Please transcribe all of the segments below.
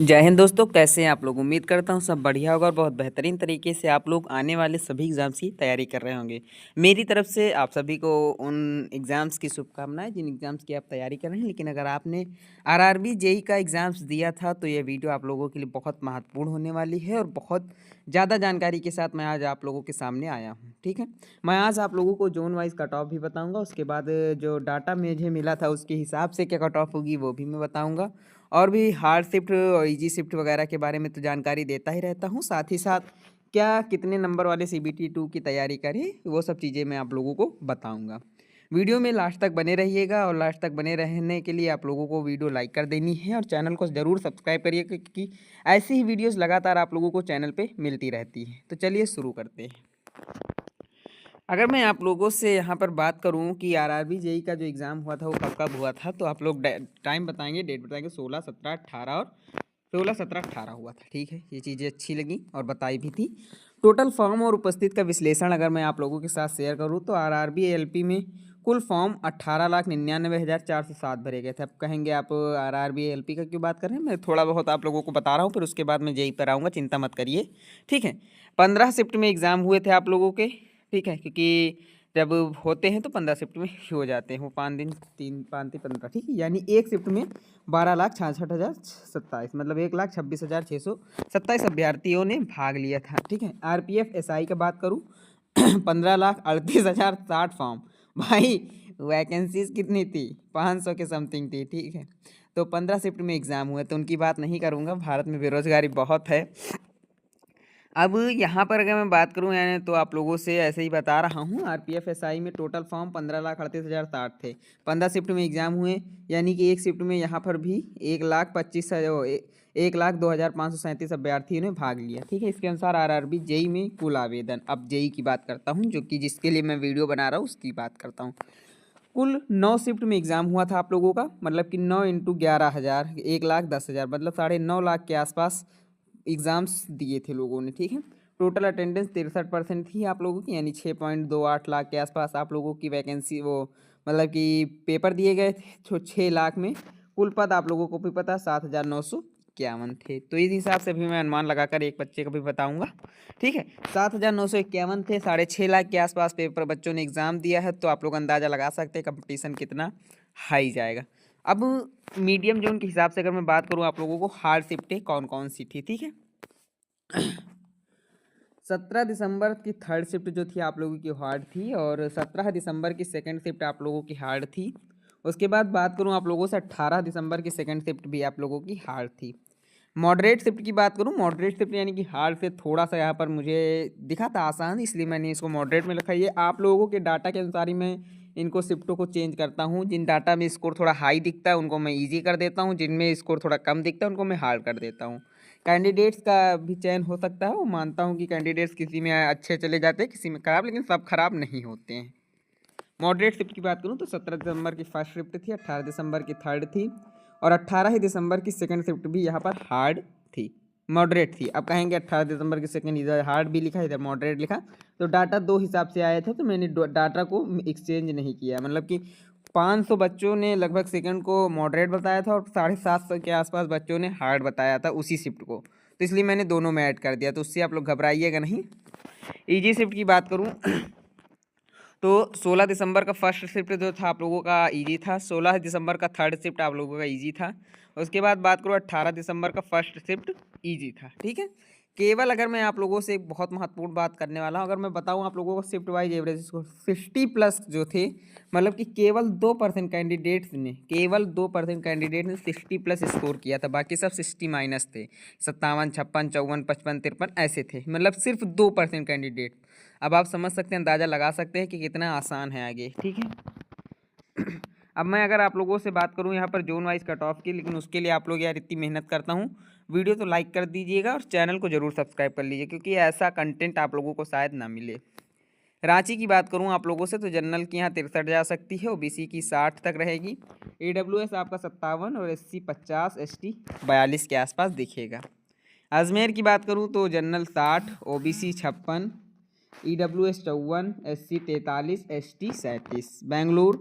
जय हिंद दोस्तों, कैसे हैं आप लोग। उम्मीद करता हूँ सब बढ़िया होगा और बहुत बेहतरीन तरीके से आप लोग आने वाले सभी एग्ज़ाम्स की तैयारी कर रहे होंगे। मेरी तरफ से आप सभी को उन एग्ज़ाम्स की शुभकामनाएं जिन एग्ज़ाम्स की आप तैयारी कर रहे हैं। लेकिन अगर आपने आरआरबी जेई का एग्ज़ाम्स दिया था तो ये वीडियो आप लोगों के लिए बहुत महत्वपूर्ण होने वाली है और बहुत ज़्यादा जानकारी के साथ मैं आज आप लोगों के सामने आया हूँ। ठीक है, मैं आज आप लोगों को जोन वाइज कट ऑफ भी बताऊँगा, उसके बाद जो डाटा मुझे मिला था उसके हिसाब से क्या कट ऑफ होगी वो भी मैं बताऊँगा, और भी हार्ड शिफ्ट और इजी शिफ्ट वगैरह के बारे में तो जानकारी देता ही रहता हूँ। साथ ही साथ क्या कितने नंबर वाले सीबीटी 2 की तैयारी करें वो सब चीज़ें मैं आप लोगों को बताऊँगा। वीडियो में लास्ट तक बने रहिएगा और लास्ट तक बने रहने के लिए आप लोगों को वीडियो लाइक कर देनी है और चैनल को ज़रूर सब्सक्राइब करिए, क्योंकि ऐसी ही वीडियोस लगातार आप लोगों को चैनल पे मिलती रहती है। तो चलिए शुरू करते हैं। अगर मैं आप लोगों से यहाँ पर बात करूँ कि आरआरबी जेई का जो एग्ज़ाम हुआ था वो कब कब हुआ था, तो आप लोग टाइम बताएंगे, डेट बताएंगे। 16, 17, 18 और 16, 17, 18 हुआ था। ठीक है, ये चीज़ें अच्छी लगी और बताई भी थी। टोटल फॉर्म और उपस्थित का विश्लेषण अगर मैं आप लोगों के साथ शेयर करूँ तो आरआरबी एलपी में कुल फॉर्म 18,99,407 भरे गए थे। अब कहेंगे आप आरआरबी एलपी का क्यों बात कर रहे हैं, मैं थोड़ा बहुत आप लोगों को बता रहा हूँ, फिर उसके बाद मैं जेई पर आऊँगा, चिंता मत करिए। ठीक है, 15 शिफ्ट में एग्ज़ाम हुए थे आप लोगों के। ठीक है, क्योंकि जब होते हैं तो 15 शिफ्ट में ही हो जाते हैं वो, 5 दिन, 3, 5, 15। ठीक है, यानी एक शिफ्ट में 12,66,027, मतलब 1,26,627 अभ्यर्थियों ने भाग लिया था। ठीक है, आरपीएफ एसआई का बात करूँ 15,38,060 फॉर्म। भाई वैकेंसीज कितनी थी, 500 के समथिंग थी। ठीक है, तो 15 शिफ्ट में एग्ज़ाम हुए तो उनकी बात नहीं करूँगा, भारत में बेरोजगारी बहुत है। अब यहाँ पर अगर मैं बात करूँ यानी तो आप लोगों से ऐसे ही बता रहा हूँ, आरपीएफ एसआई में टोटल फॉर्म 15,38,060 थे। 15 शिफ्ट में एग्ज़ाम हुए, यानी कि एक शिफ्ट में यहाँ पर भी 1,02,537 अभ्यर्थियों ने भाग लिया। ठीक है, इसके अनुसार आरआरबी जेई में कुल आवेदन, अब जेई की बात करता हूँ जो कि जिसके लिए मैं वीडियो बना रहा हूँ उसकी बात करता हूँ। कुल 9 शिफ्ट में एग्ज़ाम हुआ था आप लोगों का, मतलब कि 9 इंटू 11,000, 1,10,000, मतलब 9.5 लाख के आसपास एग्ज़ाम्स दिए थे लोगों ने। ठीक है, टोटल अटेंडेंस 63% थी आप लोगों की, यानी 6.28 लाख के आसपास आप लोगों की वैकेंसी वो मतलब कि पेपर दिए गए थे। तो 6 लाख में कुल पद आप लोगों को भी पता 7,951 थे। तो इस हिसाब से भी मैं अनुमान लगाकर एक बच्चे को भी बताऊंगा। ठीक है, 7,951 थे, 6.5 लाख के आसपास पेपर बच्चों ने एग्ज़ाम दिया है, तो आप लोग अंदाज़ा लगा सकते हैं कंपटीशन कितना हाई जाएगा। अब मीडियम जोन के हिसाब से अगर मैं बात करूँ आप लोगों को हार्ड शिफ्टें कौन कौन सी थी। ठीक है, 17 दिसंबर की थर्ड शिफ्ट जो थी आप लोगों की हार्ड थी, और 17 दिसंबर की सेकंड शिफ्ट आप लोगों की हार्ड थी। उसके बाद बात करूं आप लोगों से 18 दिसंबर की सेकंड शिफ्ट भी आप लोगों की हार्ड थी। मॉडरेट शिफ्ट की बात करूं, मॉडरेट शिफ्ट यानी कि हार्ड से थोड़ा सा यहाँ पर मुझे दिखा था आसान, इसलिए मैंने इसको मॉडरेट में रखा। ये आप लोगों के डाटा के अनुसार ही मैं इनको शिफ्टों को चेंज करता हूँ। जिन डाटा में स्कोर थोड़ा हाई दिखता है उनको मैं ईजी कर देता हूँ, जिनमें स्कोर थोड़ा कम दिखता है उनको मैं हार्ड कर देता हूँ। कैंडिडेट्स का भी चयन हो सकता है, वो मानता हूँ कि कैंडिडेट्स किसी में अच्छे चले जाते हैं, किसी में खराब, लेकिन सब खराब नहीं होते हैं। मॉडरेट शिफ्ट की बात करूँ तो 17 दिसंबर की फर्स्ट शिफ्ट थी, 18 दिसंबर की थर्ड थी, और 18 ही दिसंबर की सेकंड शिफ्ट भी यहाँ पर हार्ड थी, मॉडरेट थी। अब कहेंगे 18 दिसंबर की सेकंड इधर हार्ड भी लिखा इधर मॉडरेट लिखा, तो डाटा दो हिसाब से आया था, तो मैंने डाटा को एक्सचेंज नहीं किया। मतलब कि 500 बच्चों ने लगभग सेकंड को मॉडरेट बताया था और 750 के आसपास बच्चों ने हार्ड बताया था उसी शिफ्ट को, तो इसलिए मैंने दोनों में ऐड कर दिया, तो उससे आप लोग घबराइएगा नहीं। ईजी शिफ्ट की बात करूँ तो 16 दिसंबर का फर्स्ट शिफ्ट जो था आप लोगों का इजी था, 16 दिसंबर का थर्ड शिफ्ट आप लोगों का इजी था। उसके बाद बात करूँ 18 दिसंबर का फर्स्ट शिफ्ट इजी था। ठीक है, केवल अगर मैं आप लोगों से एक बहुत महत्वपूर्ण बात करने वाला हूँ, अगर मैं बताऊँ आप लोगों को शिफ्ट वाइज एवरेज स्कोर 60+ जो थे, मतलब कि केवल 2% कैंडिडेट्स ने, केवल 2% कैंडिडेट ने 60+ स्कोर किया था, बाकी सब 60- थे। 57, 56, 54, 55, 53 ऐसे थे, मतलब सिर्फ 2% कैंडिडेट। अब आप समझ सकते हैं, अंदाज़ा लगा सकते हैं कि कितना आसान है आगे। ठीक है, अब मैं अगर आप लोगों से बात करूं यहाँ पर जोन वाइज कट ऑफ की, लेकिन उसके लिए आप लोग यार इतनी मेहनत करता हूँ, वीडियो तो लाइक कर दीजिएगा और चैनल को ज़रूर सब्सक्राइब कर लीजिए, क्योंकि ऐसा कंटेंट आप लोगों को शायद ना मिले। रांची की बात करूँ आप लोगों से तो जनरल की यहाँ 63 जा सकती है, ओबीसी की 60 तक रहेगी, ईडब्ल्यूएस आपका 57 और एससी 50, एसटी 42 के आसपास दिखेगा। अजमेर की बात करूँ तो general 60, OBC 56, EWS 54, SC 43, ST 37। Bengaluru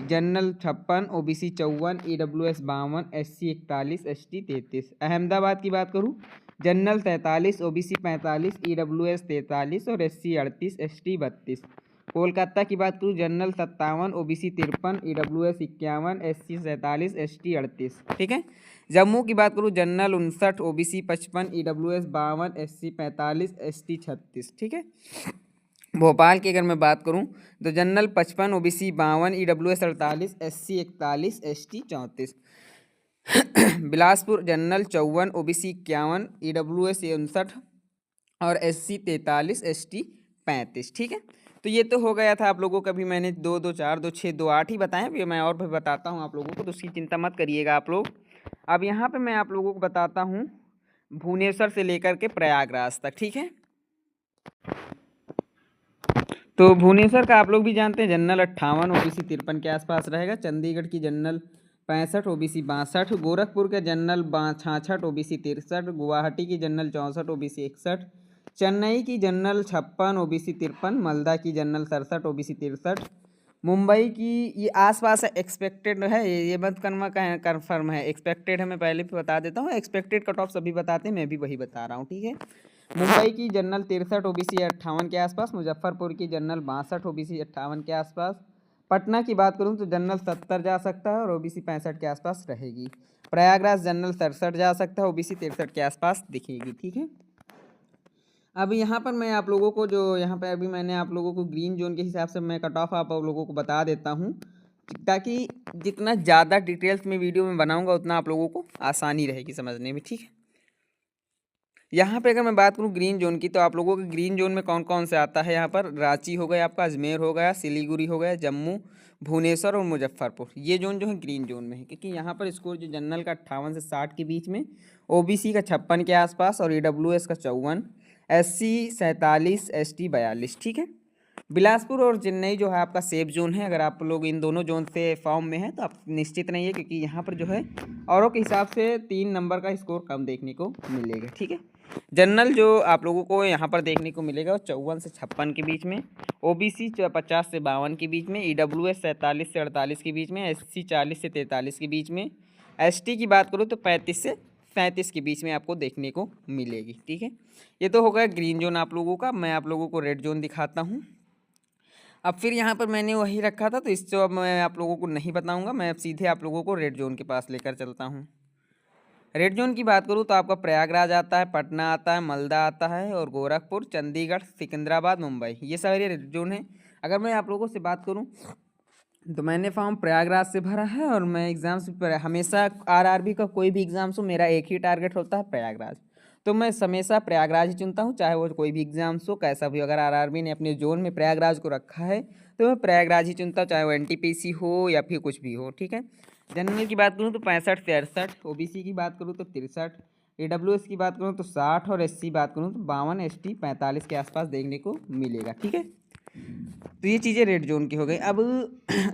general 56, OBC 54, EWS 52, SC 41, ST 33। Ahmedabad की बात करूँ, जनरल 43, ओबीसी 45, ईडब्ल्यूएस 43 और एससी 38, एसटी 32। कोलकाता की बात करूँ, general 57, OBC 53, EWS 51, SC 47, ST 38। ठीक है। जम्मू की बात करूँ, general 59, OBC 55, EWS 52, SC 45, ST 36। ठीक है। भोपाल की अगर मैं बात करूं तो general 55, OBC 52, EWS 48, SC 41, ST 34। Bilaspur general 54, OBC 51, EWS 59 और एससी 43, एसटी 35। ठीक है। तो ये तो हो गया था आप लोगों का भी, मैंने 2 2 4 2 6 2 8 ही बताएं। अभी मैं और भी बताता हूँ आप लोगों को, तो उसकी चिंता मत करिएगा आप लोग। अब यहाँ पे मैं आप लोगों को बताता हूँ भुवनेश्वर से लेकर के प्रयागराज तक। ठीक है। तो भुवनेश्वर का आप लोग भी जानते हैं, जनरल 58, ओबीसी 53 के आसपास रहेगा। चंडीगढ़ की जनरल 65, ओबीसी 62। गोरखपुर के जनरल 66, ओबीसी 63। गुवाहाटी की जनरल 64, ओबीसी 61। चेन्नई की जनरल 56, ओबीसी 53। मालदा की जनरल 67, ओबीसी 63। मुंबई की ये आसपास है, एक्सपेक्टेड है, ये मत कन्फर्म है, एक्सपेक्टेड है। मैं पहले भी बता देता हूँ, एक्सपेक्टेड कट ऑफ सभी बताते हैं, मैं भी वही बता रहा हूँ। ठीक है। मुंबई की जनरल 63, ओबीसी 58 के आसपास। मुजफ्फरपुर की जनरल 62, ओबीसी 58 के आसपास। पटना की बात करूं तो जनरल 70 जा सकता है और ओबीसी 65 के आसपास रहेगी। प्रयागराज जनरल 67 जा सकता है, ओबीसी 63 के आसपास दिखेगी। ठीक है। अब यहाँ पर मैं आप लोगों को, जो यहाँ पे अभी मैंने आप लोगों को ग्रीन जोन के हिसाब से मैं कट ऑफ आप लोगों को बता देता हूँ, ताकि जितना ज़्यादा डिटेल्स में वीडियो में बनाऊँगा उतना आप लोगों को आसानी रहेगी समझने में। ठीक है। यहाँ पे अगर मैं बात करूँ ग्रीन जोन की, तो आप लोगों के ग्रीन जोन में कौन कौन से आता है, यहाँ पर रांची हो गया, आपका अजमेर हो गया, सिलीगुड़ी हो गया, जम्मू, भुवनेश्वर और मुजफ्फरपुर। ये जोन जो है ग्रीन जोन में है, क्योंकि यहाँ पर स्कोर जो जनरल का 58 से 60 के बीच में, ओबीसी का 56 के आसपास और ईडब्ल्यूएस का 54, एससी 47, एसटी 42। ठीक है। बिलासपुर और चेन्नई जो है आपका सेफ जोन है। अगर आप लोग इन दोनों जोन से फॉर्म में हैं तो आप निश्चित नहीं है, क्योंकि यहाँ पर जो है औरों के हिसाब से 3 नंबर का स्कोर कम देखने को मिलेगा। ठीक है। जनरल जो आप लोगों को यहाँ पर देखने को मिलेगा वो 54 से 56 के बीच में, ओबीसी 50 से 52 के बीच में, ईडब्ल्यूएस 47 से 48 के बीच में, एससी 40 से 43 के बीच में, एसटी की बात करूँ तो 35 से 37 के बीच में आपको देखने को मिलेगी। ठीक है। ये तो हो गया ग्रीन जोन आप लोगों का। मैं आप लोगों को रेड जोन दिखाता हूँ। अब फिर यहाँ पर मैंने वही रखा था, तो इससे अब मैं आप लोगों को नहीं बताऊँगा, मैं अब सीधे आप लोगों को रेड जोन के पास लेकर चलता हूँ। रेड जोन की बात करूँ तो आपका प्रयागराज आता है, पटना आता है, मालदा आता है और गोरखपुर, चंडीगढ़, सिकंदराबाद, मुंबई, ये सारे रेड जोन है। अगर मैं आप लोगों से बात करूँ तो मैंने फॉर्म प्रयागराज से भरा है, और मैं एग्ज़ाम्स हमेशा आरआरबी का कोई भी एग्ज़ाम्स हो, मेरा एक ही टारगेट होता है प्रयागराज। तो मैं हमेशा प्रयागराज ही चुनता हूँ, चाहे वो कोई भी एग्ज़ाम्स हो कैसा भी। अगर आरआरबी ने अपने जोन में प्रयागराज को रखा है तो मैं प्रयागराज ही चुनता हूँ, चाहे वो एनटीपीसी हो या फिर कुछ भी हो। ठीक है। जनरल की बात करूँ तो 65 से 68, ओबीसी की बात करूँ तो 63, ईडब्ल्यूएस की बात करूँ तो 60 और एससी बात करूँ तो 52, एसटी 45 के आसपास देखने को मिलेगा। ठीक है। तो ये चीज़ें रेड जोन की हो गई। अब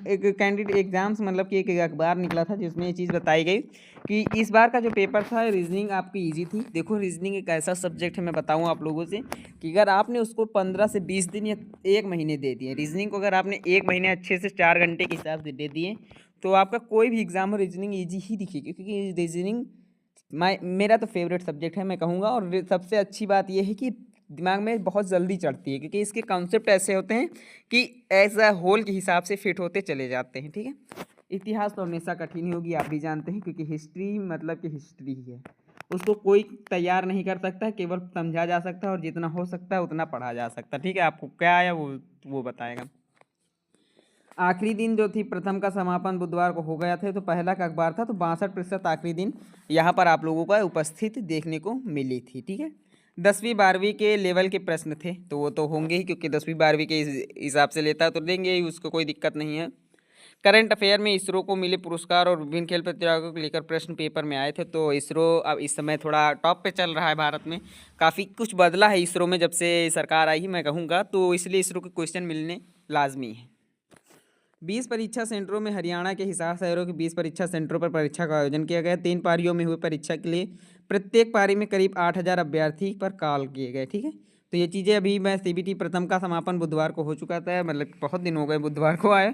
एक कैंडिडेट एग्जाम्स, मतलब कि एक अखबार निकला था जिसमें ये चीज़ बताई गई कि इस बार का जो पेपर था रीजनिंग आपकी इजी थी। देखो रीजनिंग एक ऐसा सब्जेक्ट है, मैं बताऊँ आप लोगों से, कि अगर आपने उसको 15 से 20 दिन या 1 महीने दे दिए रीजनिंग को, अगर आपने 1 महीने अच्छे से 4 घंटे के हिसाब से दे दिए, तो आपका कोई भी एग्जाम हो रीजनिंग ईजी ही दिखेगी, क्योंकि रीजनिंग मेरा तो फेवरेट सब्जेक्ट है मैं कहूँगा। और सबसे अच्छी बात यह है कि दिमाग में बहुत जल्दी चढ़ती है, क्योंकि इसके कॉन्सेप्ट ऐसे होते हैं कि एज अ होल के हिसाब से फिट होते चले जाते हैं। ठीक है। इतिहास तो हमेशा कठिन ही होगी, आप भी जानते हैं, क्योंकि हिस्ट्री मतलब कि हिस्ट्री ही है, उसको कोई तैयार नहीं कर सकता, केवल समझा जा सकता है और जितना हो सकता है उतना पढ़ा जा सकता है। ठीक है। आपको क्या आया वो बताएगा। आखिरी दिन जो थी प्रथम का समापन बुधवार को हो गया था, तो पहला का अखबार था, तो 62% आखिरी दिन यहाँ पर आप लोगों का उपस्थित देखने को मिली थी। ठीक है। 10वीं 12वीं के लेवल के प्रश्न थे, तो वो तो होंगे ही, क्योंकि 10वीं 12वीं के हिसाब से लेता है तो देंगे ही, उसको कोई दिक्कत नहीं है। करंट अफेयर में इसरो को मिले पुरस्कार और विभिन्न खेल प्रतियोगिताओं को लेकर प्रश्न पेपर में आए थे। तो इसरो अब इस समय थोड़ा टॉप पे चल रहा है भारत में, काफ़ी कुछ बदला है इसरो में जब से सरकार आई ही मैं कहूँगा, तो इसलिए इसरो के क्वेश्चन मिलने लाजमी है। 20 परीक्षा सेंटरों में हरियाणा के हिसार शहरों के 20 परीक्षा सेंटरों पर परीक्षा का आयोजन किया गया। 3 पारियों में हुई परीक्षा के लिए प्रत्येक पारी में करीब 8,000 अभ्यर्थी पर कॉल किए गए। ठीक है। तो ये चीज़ें अभी मैं सीबीटी प्रथम का समापन बुधवार को हो चुका था, मतलब बहुत दिन हो गए बुधवार को आए,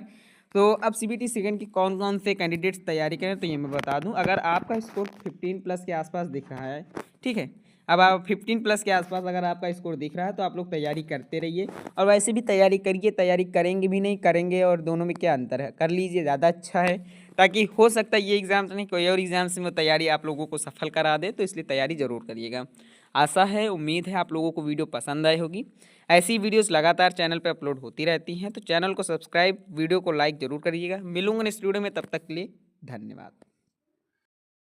तो अब सीबीटी सेकंड की कौन कौन से कैंडिडेट्स तैयारी करें तो ये मैं बता दूं। अगर आपका स्कोर 15+ के आसपास दिख रहा है, ठीक है, अब आप 15+ के आसपास अगर आपका स्कोर दिख रहा है तो आप लोग तैयारी करते रहिए, और वैसे भी तैयारी करिए, तैयारी करेंगे भी नहीं करेंगे और दोनों में क्या अंतर है, कर लीजिए, ज़्यादा अच्छा है, ताकि हो सकता है ये एग्ज़ाम से नहीं कोई और एग्ज़ाम से वो तैयारी आप लोगों को सफल करा दे, तो इसलिए तैयारी ज़रूर करिएगा। आशा है, उम्मीद है आप लोगों को वीडियो पसंद आई होगी। ऐसी वीडियोस लगातार चैनल पे अपलोड होती रहती हैं, तो चैनल को सब्सक्राइब, वीडियो को लाइक ज़रूर करिएगा। मिलूंगा नेक्स्ट वीडियो में, तब तक के लिए धन्यवाद।